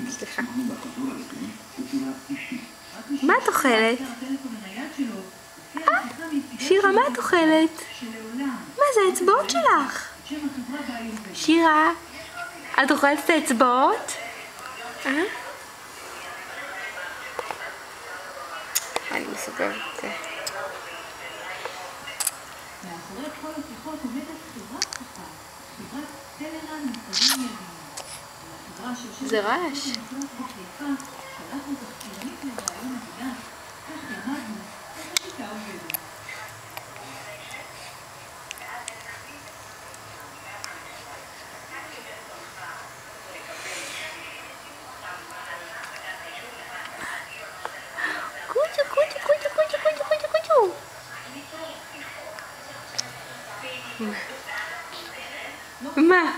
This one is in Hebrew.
סליחה. מה את אוכלת? שירה, מה את אוכלת? מה זה האצבעות שלך? שירה, את אוכלת את האצבעות? אני מסוגרת את זה. מאחורי כל השיחות עומדת חברת אחת, חברת טלרן משרדים ידיים. זה רעש. שלחנו תחקירנית לרעיון עבודה, כך למדנו איך השיטה עובדת. מה?